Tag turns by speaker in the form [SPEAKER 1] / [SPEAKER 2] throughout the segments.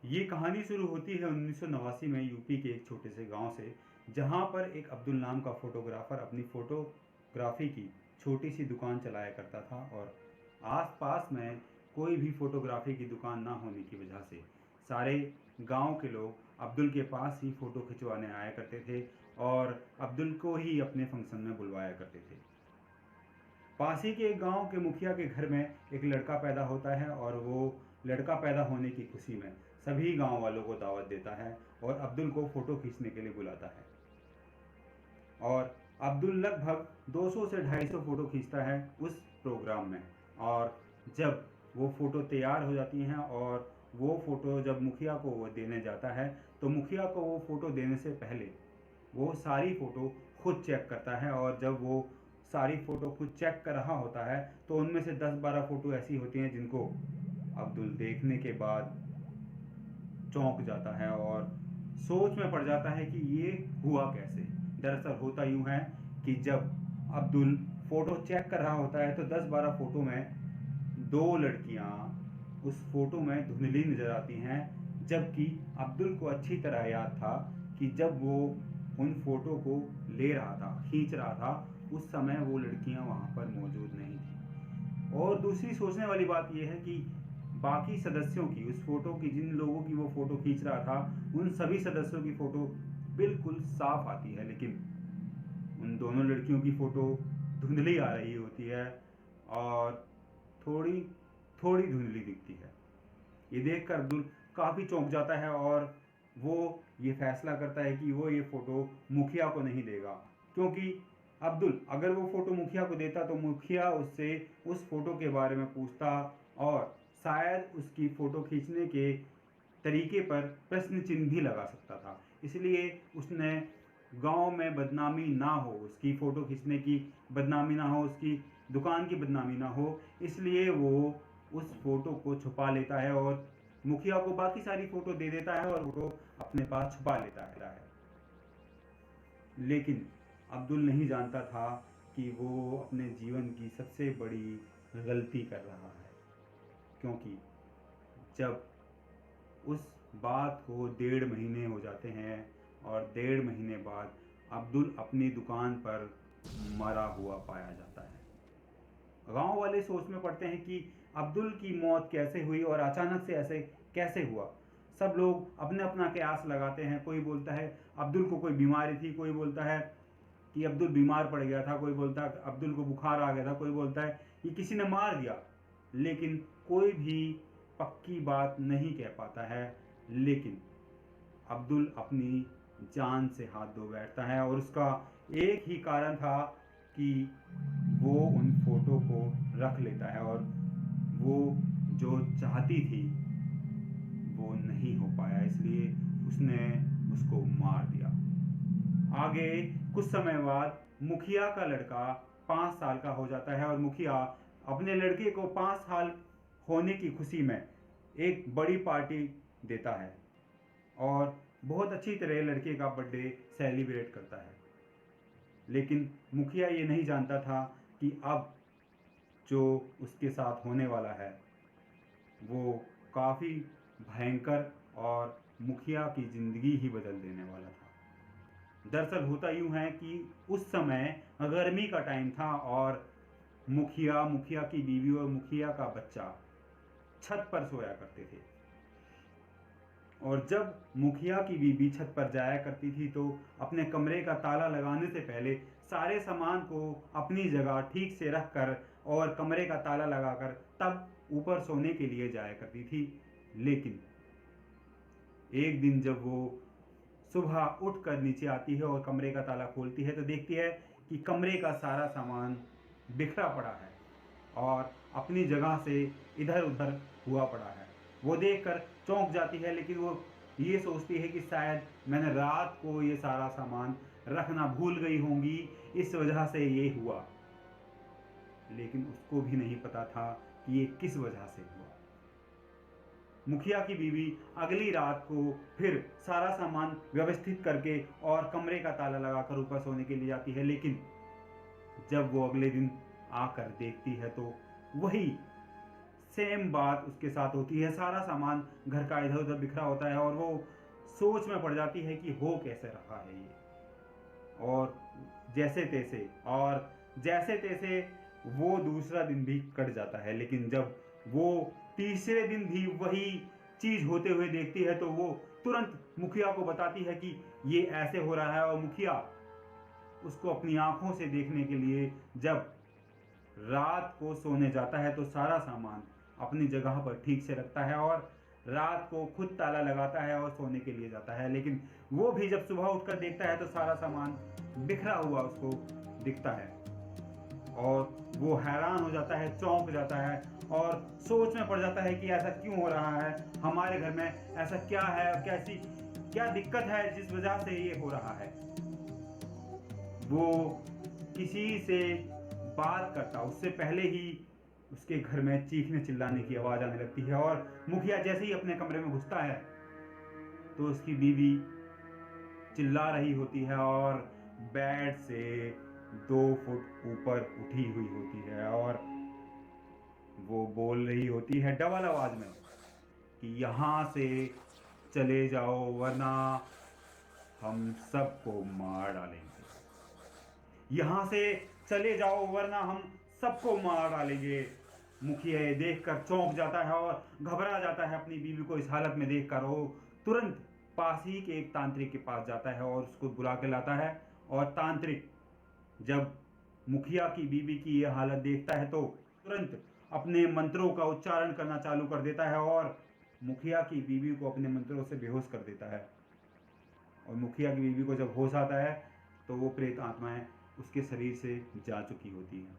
[SPEAKER 1] ये कहानी शुरू होती है 1989 में यूपी के एक छोटे से गांव से, जहां पर एक अब्दुल नाम का फोटोग्राफर अपनी फोटोग्राफी की छोटी सी दुकान चलाया करता था। और आसपास में कोई भी फोटोग्राफी की दुकान ना होने की वजह से सारे गांव के लोग अब्दुल के पास ही फ़ोटो खिंचवाने आया करते थे और अब्दुल को ही अपने फंक्शन में बुलवाया करते थे। पास ही के एक गांव के मुखिया के घर में एक लड़का पैदा होता है और वो लड़का पैदा होने की खुशी में सभी गांव वालों को दावत देता है और अब्दुल को फ़ोटो खींचने के लिए बुलाता है। और अब्दुल लगभग 200 से 250 फ़ोटो खींचता है उस प्रोग्राम में। और जब वो फ़ोटो तैयार हो जाती हैं और वो फ़ोटो जब मुखिया को वो देने जाता है, तो मुखिया को वो फ़ोटो देने से पहले वो सारी फ़ोटो खुद चेक करता है। और जब वो सारी फ़ोटो खुद चेक कर रहा होता है, तो उनमें से 10-12 फ़ोटो ऐसी होती हैं जिनको अब्दुल देखने के बाद चौंक जाता है और सोच में पड़ जाता है कि ये हुआ कैसे। दरअसल होता यूं है कि जब अब्दुल फ़ोटो चेक कर रहा होता है, तो 10-12 फ़ोटो में दो लड़कियां उस फ़ोटो में धुंधली नज़र आती हैं, जबकि अब्दुल को अच्छी तरह याद था कि जब वो उन फ़ोटो को ले रहा था, खींच रहा था, उस समय वो लड़कियां वहाँ पर मौजूद नहीं थी। और दूसरी सोचने वाली बात यह है कि बाकी सदस्यों की, उस फोटो की, जिन लोगों की वो फोटो खींच रहा था, उन सभी सदस्यों की फोटो बिल्कुल साफ आती है, लेकिन उन दोनों लड़कियों की फोटो धुंधली आ रही होती है और थोड़ी थोड़ी धुंधली दिखती है। ये देखकर अब्दुल काफ़ी चौंक जाता है और वो ये फैसला करता है कि वो ये फ़ोटो मुखिया को नहीं देगा, क्योंकि अब्दुल अगर वो फ़ोटो मुखिया को देता तो मुखिया उससे उस फ़ोटो के बारे में पूछता और शायद उसकी फ़ोटो खींचने के तरीके पर प्रश्न चिन्ह भी लगा सकता था। इसलिए उसने गांव में बदनामी ना हो, उसकी फ़ोटो खींचने की बदनामी ना हो, उसकी दुकान की बदनामी ना हो, इसलिए वो उस फ़ोटो को छुपा लेता है और मुखिया को बाकी सारी फ़ोटो दे देता है और फ़ोटो अपने पास छुपा लेता है। लेकिन अब्दुल नहीं जानता था कि वो अपने जीवन की सबसे बड़ी गलती कर रहा है, क्योंकि जब उस बात को 1.5 महीने हो जाते हैं और 1.5 महीने बाद अब्दुल अपनी दुकान पर मरा हुआ पाया जाता है। गांव वाले सोच में पड़ते हैं कि अब्दुल की मौत कैसे हुई और अचानक से ऐसे कैसे हुआ। सब लोग अपने अपना कयास लगाते हैं। कोई बोलता है अब्दुल को कोई बीमारी थी, कोई बोलता है कि अब्दुल बीमार पड़ गया था, कोई बोलता है अब्दुल को बुखार आ गया था, कोई बोलता है कि किसी ने मार दिया। लेकिन कोई भी पक्की बात नहीं कह पाता है। लेकिन अब्दुल अपनी जान से हाथ धो बैठता है और उसका एक ही कारण था कि वो उन फोटो को रख लेता है और वो जो चाहती थी वो नहीं हो पाया, इसलिए उसने उसको मार दिया। आगे कुछ समय बाद मुखिया का लड़का 5 साल का हो जाता है और मुखिया अपने लड़के को 5 साल होने की खुशी में एक बड़ी पार्टी देता है और बहुत अच्छी तरह लड़के का बर्थडे सेलिब्रेट करता है। लेकिन मुखिया ये नहीं जानता था कि अब जो उसके साथ होने वाला है वो काफ़ी भयंकर और मुखिया की ज़िंदगी ही बदल देने वाला था। दरअसल होता यूं है कि उस समय गर्मी का टाइम था और मुखिया, मुखिया की बीवी और मुखिया का बच्चा छत पर सोया करते थे। और जब मुखिया की बीबी छत पर जाया करती थी तो अपने कमरे का ताला लगाने से पहले सारे सामान को अपनी जगह ठीक से रख कर और कमरे का ताला लगाकर तब ऊपर सोने के लिए जाया करती थी। लेकिन एक दिन जब वो सुबह उठकर नीचे आती है और कमरे का ताला खोलती है, तो देखती है कि कमरे का सारा सामान बिखरा पड़ा है और अपनी जगह से इधर उधर हुआ पड़ा है। वो देखकर चौंक जाती है, लेकिन वो ये सोचती है कि शायद मैंने रात को ये सारा सामान रखना भूल गई होंगी, इस वजह से ये हुआ। लेकिन उसको भी नहीं पता था कि ये किस वजह से हुआ। मुखिया की बीवी अगली रात को फिर सारा सामान व्यवस्थित करके और कमरे का ताला लगाकर ऊपर सोने के लिए जाती है। लेकिन जब वो अगले दिन आकर देखती है तो वही सेम बात उसके साथ होती है। सारा सामान घर का इधर उधर बिखरा होता है और वो सोच में पड़ जाती है कि हो कैसे रहा है ये। और जैसे तैसे वो दूसरा दिन भी कट जाता है, लेकिन जब वो तीसरे दिन भी वही चीज होते हुए देखती है तो वो तुरंत मुखिया को बताती है कि ये ऐसे हो रहा है। और मुखिया उसको अपनी आंखों से देखने के लिए जब रात को सोने जाता है तो सारा सामान अपनी जगह पर ठीक से रखता है और रात को खुद ताला लगाता है और सोने के लिए जाता है। लेकिन वो भी जब सुबह उठकर देखता है तो सारा सामान बिखरा हुआ उसको दिखता है और वो हैरान हो जाता है, चौंक जाता है और सोच में पड़ जाता है कि ऐसा क्यों हो रहा है, हमारे घर में ऐसा क्या है, क्या दिक्कत है जिस वजह से ये हो रहा है। वो किसी से बात करता उससे पहले ही उसके घर में चीखने चिल्लाने की आवाज आने लगती है और मुखिया जैसे ही अपने कमरे में घुसता है तो उसकी बीवी चिल्ला रही होती है और बेड से 2 फुट ऊपर उठी हुई होती है और वो बोल रही होती है डबल आवाज में कि यहाँ से चले जाओ वरना हम सबको मार डालेंगे। यहाँ से चले जाओ वरना हम सबको मार डालेंगे। मुखिया ये देखकर चौंक जाता है और घबरा जाता है अपनी बीवी को इस हालत में देखकर। वो तुरंत पास ही के एक तांत्रिक के पास जाता है और उसको बुला के लाता है। और तांत्रिक जब मुखिया की बीवी की ये हालत देखता है तो तुरंत अपने मंत्रों का उच्चारण करना चालू कर देता है और मुखिया की बीवी को अपने मंत्रों से बेहोश कर देता है। और मुखिया की बीवी को जब होश आता है तो वो प्रेत आत्माएं उसके शरीर से जा चुकी होती हैं।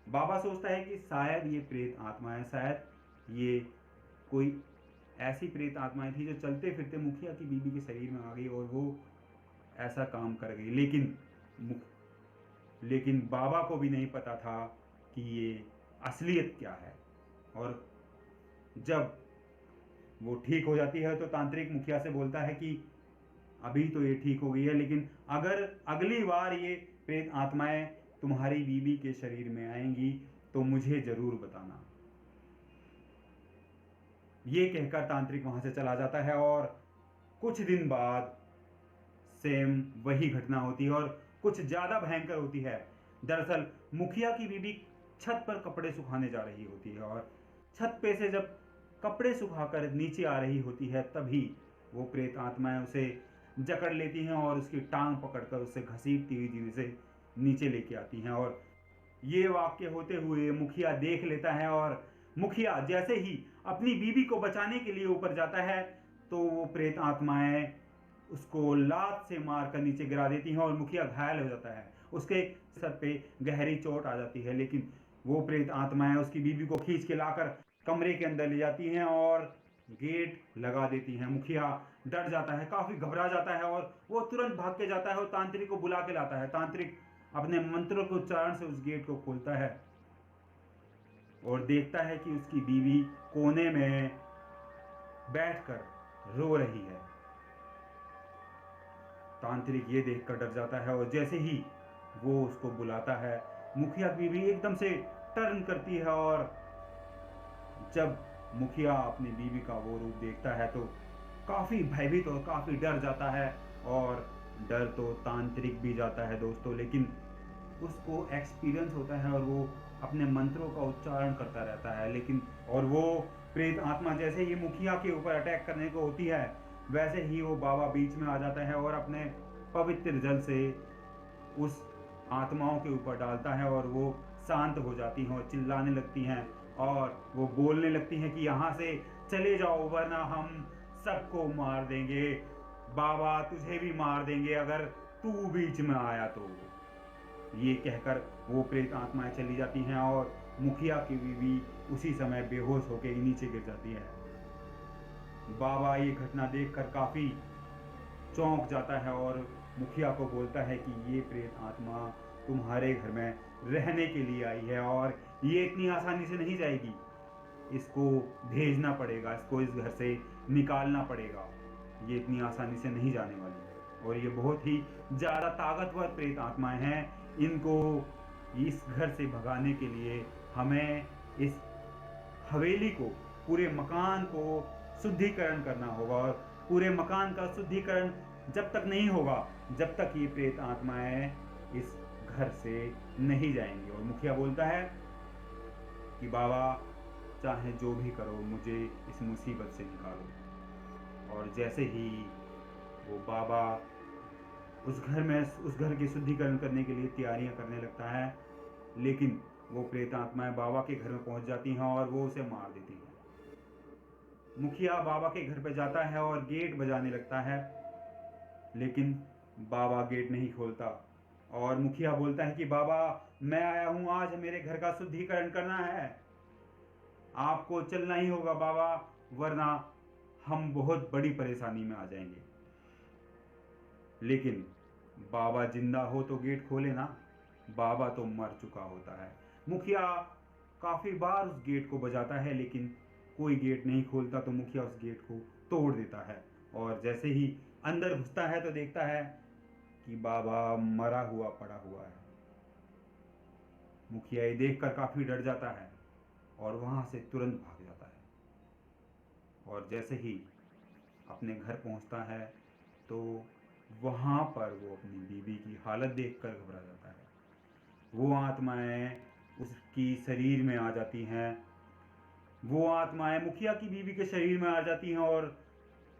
[SPEAKER 1] बाबा सोचता है कि शायद ये प्रेत आत्माएं, शायद ये कोई ऐसी प्रेत आत्माएं थी जो चलते फिरते मुखिया की बीवी के शरीर में आ गई और वो ऐसा काम कर गई। लेकिन बाबा को भी नहीं पता था कि ये असलियत क्या है। और जब वो ठीक हो जाती है तो तांत्रिक मुखिया से बोलता है कि अभी तो ये ठीक हो गई है, लेकिन अगर अगली बार ये प्रेत आत्माएं तुम्हारी बीवी के शरीर में आएंगी तो मुझे जरूर बताना। ये कहकर तांत्रिक वहां से चला जाता है और कुछ दिन बाद सेम वही घटना होती है और कुछ ज्यादा भयंकर होती है। दरअसल मुखिया की बीवी छत पर कपड़े सुखाने जा रही होती है और छत पे से जब कपड़े सुखाकर नीचे आ रही होती है तभी वो प्रेत आत्माएं उसे जकड़ लेती हैं और उसकी टांग पकड़कर उसे घसीटती हुई धीरे से नीचे लेके आती हैं। और ये वाक्य होते हुए मुखिया देख लेता है और मुखिया जैसे ही अपनी बीवी को बचाने के लिए ऊपर जाता है तो वो प्रेत आत्माएं उसको लात से मारकर नीचे गिरा देती हैं और मुखिया घायल हो जाता है। उसके सर पे गहरी चोट आ जाती है, लेकिन वो प्रेत आत्माएं उसकी बीवी को खींच के लाकर कमरे के अंदर ले जाती हैं और गेट लगा देती हैं। मुखिया डर जाता है, काफी घबरा जाता है और वो तुरंत भाग के जाता है और तांत्रिक को बुला के लाता है। तांत्रिक अपने मंत्रों के उच्चारण से उस गेट को खोलता है और देखता है कि उसकी बीवी कोने में बैठकर रो रही है। तांत्रिक ये देखकर डर जाता है और जैसे ही वो उसको बुलाता है मुखिया की बीवी एकदम से टर्न करती है और जब मुखिया अपनी बीवी का वो रूप देखता है तो काफी भयभीत और काफी डर जाता है। और डर तो तांत्रिक भी जाता है दोस्तों, लेकिन उसको एक्सपीरियंस होता है और वो अपने मंत्रों का उच्चारण करता रहता है। लेकिन और वो प्रेत आत्मा जैसे ही मुखिया के ऊपर अटैक करने को होती है वैसे ही वो बाबा बीच में आ जाता है और अपने पवित्र जल से उस आत्माओं के ऊपर डालता है और वो शांत हो जाती हैं और चिल्लाने लगती हैं और वो बोलने लगती हैं कि यहाँ से चले जाओ वरना हम सबको मार देंगे, बाबा तुझे भी मार देंगे अगर तू बीच में आया तो। ये कहकर वो प्रेत आत्माएं चली जाती हैं और मुखिया की बीवी उसी समय बेहोश होकर नीचे गिर जाती है। बाबा ये घटना देखकर काफी चौंक जाता है और मुखिया को बोलता है कि ये प्रेत आत्मा तुम्हारे घर में रहने के लिए आई है और ये इतनी आसानी से नहीं जाएगी, इसको भेजना पड़ेगा, इसको इस घर से निकालना पड़ेगा, ये इतनी आसानी से नहीं जाने वाली है। और ये बहुत ही ज़्यादा ताकतवर प्रेत आत्माएं हैं, इनको इस घर से भगाने के लिए हमें इस हवेली को, पूरे मकान को शुद्धिकरण करना होगा। और पूरे मकान का शुद्धिकरण जब तक नहीं होगा, जब तक ये प्रेत आत्माएं इस घर से नहीं जाएंगी। और मुखिया बोलता है कि बाबा चाहे जो भी करो, मुझे इस मुसीबत से निकालो। और जैसे ही वो बाबा उस घर के शुद्धिकरण करने के लिए तैयारियां करने लगता है, लेकिन वो प्रेत आत्माएं बाबा के घर में पहुंच जाती हैं और वो उसे मार देती हैं। मुखिया बाबा के घर पे जाता है और गेट बजाने लगता है, लेकिन बाबा गेट नहीं खोलता। और मुखिया बोलता है कि बाबा मैं आया हूं, आज मेरे घर का शुद्धिकरण करना है, आपको चलना ही होगा बाबा, वरना हम बहुत बड़ी परेशानी में आ जाएंगे। लेकिन बाबा जिंदा हो तो गेट खोले ना, बाबा तो मर चुका होता है। मुखिया काफी बार उस गेट को बजाता है, लेकिन कोई गेट नहीं खोलता। तो मुखिया उस गेट को तोड़ देता है और जैसे ही अंदर घुसता है तो देखता है कि बाबा मरा हुआ पड़ा हुआ है। मुखिया ये देखकर काफी डर जाता है और वहां से तुरंत भाग जाता है। और जैसे ही अपने घर पहुंचता है तो वहां पर वो अपनी बीवी की हालत देखकर घबरा जाता है। वो आत्माएं उसकी शरीर में आ जाती हैं, वो आत्माएं मुखिया की बीवी के शरीर में आ जाती हैं और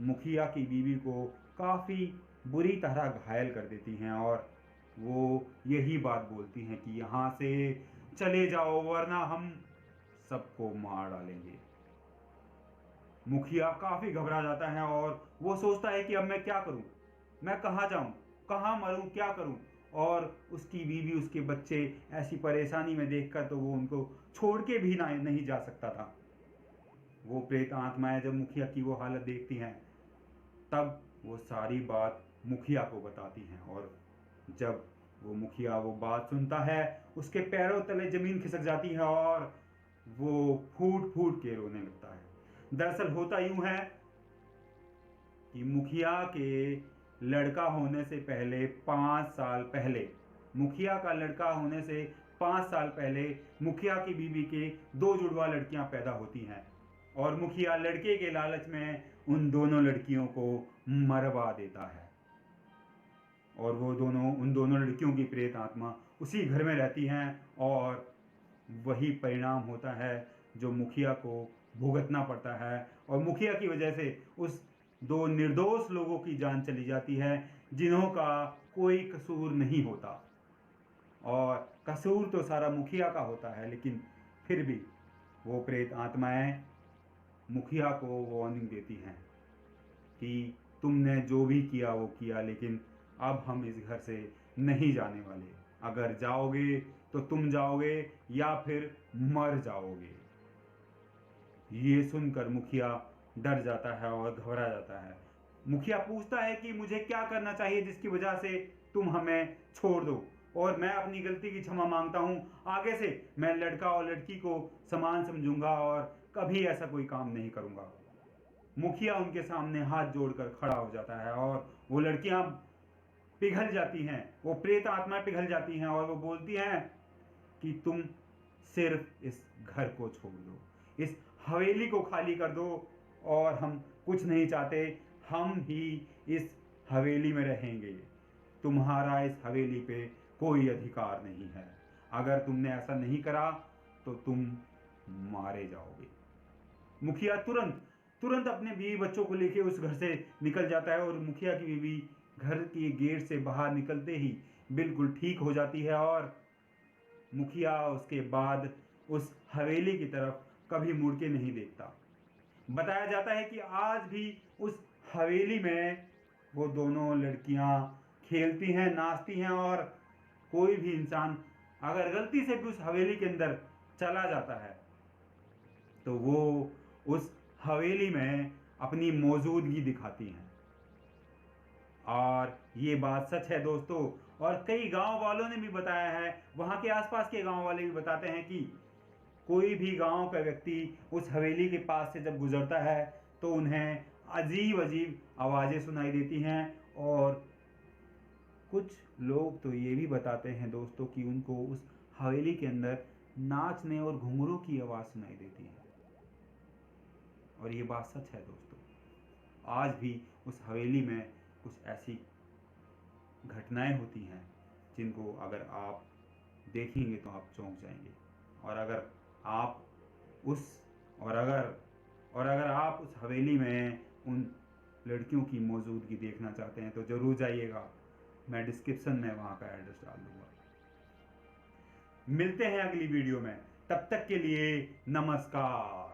[SPEAKER 1] मुखिया की बीवी को काफ़ी बुरी तरह घायल कर देती हैं। और वो यही बात बोलती हैं कि यहाँ से चले जाओ, वरना हम सबको मार डालेंगे। मुखिया काफ़ी घबरा जाता है और वो सोचता है कि अब मैं क्या करूं, मैं कहाँ जाऊं, कहाँ मरूं, क्या करूं। और उसकी बीवी, उसके बच्चे ऐसी परेशानी में देखकर तो वो उनको छोड़ के भी नहीं जा सकता था। वो प्रेत आत्माएं जब मुखिया की वो हालत देखती हैं, तब वो सारी बात मुखिया को बताती हैं। और जब वो मुखिया वो बात सुनता है, उसके पैरों तले जमीन खिसक जाती है और वो फूट फूट के रोने लगता है। दरअसल होता यूं है कि मुखिया के लड़का होने से पहले 5 साल पहले, मुखिया का लड़का होने से 5 साल पहले मुखिया की बीवी के 2 जुड़वा लड़कियां पैदा होती हैं। और मुखिया लड़के के लालच में उन दोनों लड़कियों को मरवा देता है। और वो उन दोनों लड़कियों की प्रेत आत्मा उसी घर में रहती हैं और वही परिणाम होता है जो मुखिया को भुगतना पड़ता है। और मुखिया की वजह से उस 2 निर्दोष लोगों की जान चली जाती है, जिन्हों का कोई कसूर नहीं होता। और कसूर तो सारा मुखिया का होता है, लेकिन फिर भी वो प्रेत आत्माएं मुखिया को वार्निंग देती हैं कि तुमने जो भी किया वो किया, लेकिन अब हम इस घर से नहीं जाने वाले। अगर जाओगे तो तुम जाओगे या फिर मर जाओगे। ये सुनकर मुखिया डर जाता है और घबरा जाता है। मुखिया पूछता है कि मुझे क्या करना चाहिए जिसकी वजह से तुम हमें छोड़ दो, और मैं अपनी गलती की क्षमा मांगता हूँ। आगे से मैं लड़का और लड़की को समान समझूंगा और कभी ऐसा कोई काम नहीं करूंगा। मुखिया उनके सामने हाथ जोड़कर खड़ा हो जाता है और वो लड़कियां पिघल जाती हैं, वो प्रेत आत्माएं पिघल जाती हैं और वो बोलती हैं कि तुम सिर्फ इस घर को छोड़ दो, इस हवेली को खाली कर दो, और हम कुछ नहीं चाहते, हम ही इस हवेली में रहेंगे। तुम्हारा इस हवेली पे कोई अधिकार नहीं है। अगर तुमने ऐसा नहीं करा तो तुम मारे जाओगे। मुखिया तुरंत तुरंत अपने बीवी बच्चों को लेके उस घर से निकल जाता है और मुखिया की बीवी घर के गेट से बाहर निकलते ही बिल्कुल ठीक हो जाती है। और मुखिया उसके बाद उस हवेली की तरफ कभी मुड़ के नहीं देखता। बताया जाता है कि आज भी उस हवेली में वो दोनों लड़कियां खेलती हैं, नाचती हैं, और कोई भी इंसान अगर गलती से भी उस हवेली के अंदर चला जाता है तो वो उस हवेली में अपनी मौजूदगी दिखाती हैं। और ये बात सच है दोस्तों, और कई गांव वालों ने भी बताया है, वहां के आसपास के गांव वाले भी बताते हैं कि कोई भी गांव का व्यक्ति उस हवेली के पास से जब गुजरता है तो उन्हें अजीब अजीब आवाज़ें सुनाई देती हैं। और कुछ लोग तो ये भी बताते हैं दोस्तों कि उनको उस हवेली के अंदर नाचने और घुंघरू की आवाज़ सुनाई देती है। और ये बात सच है दोस्तों, आज भी उस हवेली में कुछ ऐसी घटनाएं होती हैं जिनको अगर आप देखेंगे तो आप चौंक जाएंगे। और अगर आप उस और अगर आप उस हवेली में उन लड़कियों की मौजूदगी देखना चाहते हैं तो ज़रूर जाइएगा। मैं डिस्क्रिप्शन में वहाँ का एड्रेस डाल दूँगा। मिलते हैं अगली वीडियो में, तब तक के लिए नमस्कार।